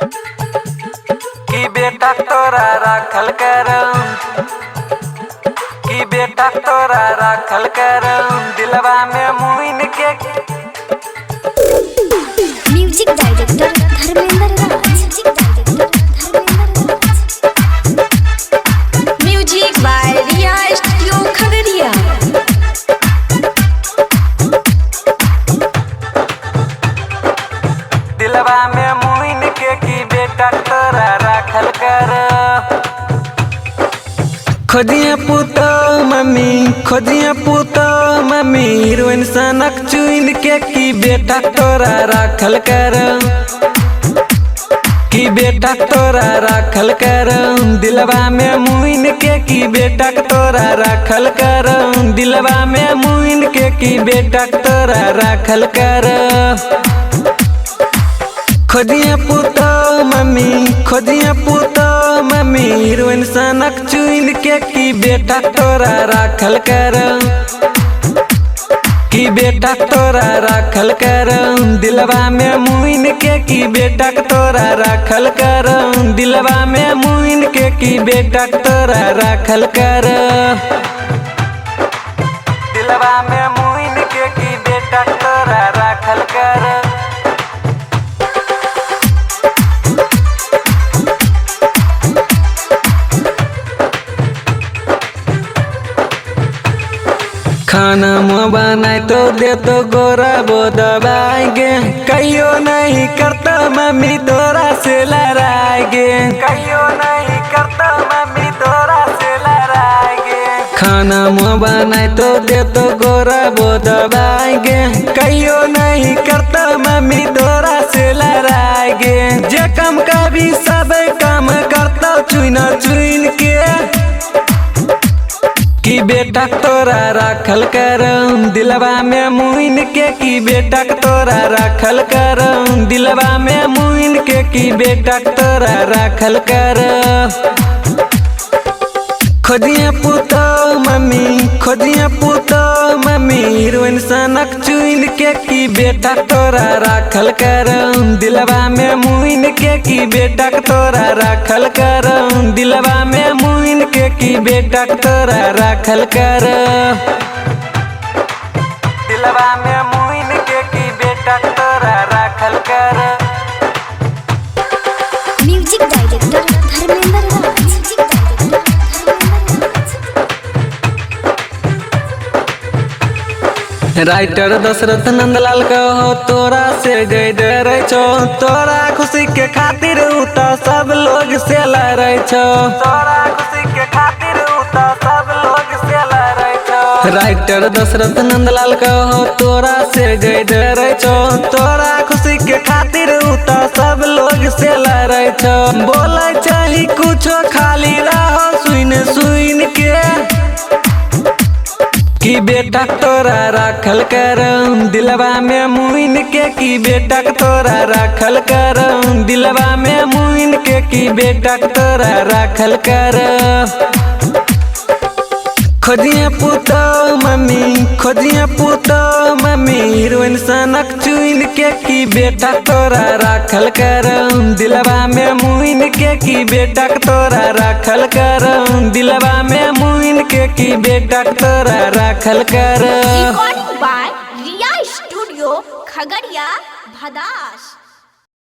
कि बेटा तोरा राखल करम, कि बेटा तोरा राखल करम दिलवा में मुइन के। Music director Dharmendra Raj, music by Riya studio Khagaria. दिलवा में मुइन के कि बेटा तोरा राखल कर। खोजिया पुतो मम्मी, खोजिया पुतो मम्मी, हीरोइन सनक चुइन के कि बेटा तोरा राखल कर, कि बेटा तोरा राखल कर दिलवा में मुइन के कि बेटा तोरा राखल कर, दिलवा में मुइन के कि बेटा तोरा राखल कर। खोजिया पुतो मम्मी, खोजिया पुतो मम्मी, हीरोइन सनक चुइन के कि बेटा तोरा राखल कर, कि बेटा तोरा राखल कर दिलवा में मुइन के कि बेटा तोरा राखल कर, दिलवा में मुइन के कि बेटा तोरा राखल कर। दिलवा में मुइन के कि बेटा तोरा राखल कर। खाना मुँह बनाए तो दे तो गोरा वो दबाएंगे, कहियो नहीं करता मम्मी तोरा से लड़ाएंगे, कहियो नहीं करता मम्मी तोरा से लड़ाएंगे। खाना मुँह बनाए तो दे तो गोरा वो दबाएंगे, कहियो नहीं करता मम्मी तोरा से लड़ाएंगे। जे कम का भी सब काम करता चुन चुन के, कि बेटा तोरा राखल कर दिलवा में मुइन के कि बेटा तोरा राखल कर, दिलवा में मुइन के कि बेटा तोरा राखल कर। खोजिया पुतो मम्मी, खोजिया पुतो मम्मी, हीरोइन सनक चुइन के कि बेटा तोरा राखल कर, दिलवा में मुइन के कि बेटा तोरा राखल कर, दिलवा में मुइन के कि बेटा तोरा राखल कर। दिलवा में मुइन के कि बेटा तोरा राखल कर। म्यूजिक डायरेक्टर धर्मेंद्र राज, राइटर दशरथ नंदलाल कहो तोरा से गई डरे छो, तोरा खुशी के खातिर उता सब लोग से लड़े छो, तोरा खुशी के खातिर उता सब लोग से लड़े छो। राइटर दशरथ नंदलाल कहो तोरा से गई डरे छो, तोरा खुशी के खातिर उता सब लोग से लड़े छो। बोले चाही कुछो खाली रहो सुन सुन के, कि बेटा तोरा राखल कर दिलवा में मुइन के कि बेटा तोरा राखल कर, दिलवा में मुइन के कि बेटा तोरा राखल कर। खोजिया पुतो मम्मी, खोजिया पुतो मम्मी, हीरोइन सनक चुइन के कि बेटा तोरा राखल कर, दिलवा में मुइन के कि बेटा तोरा राखल कर, दिलवा में मुइन के कि बेटा तोरा राखल कर। Recording by Riya studio Khagaria Bhadas.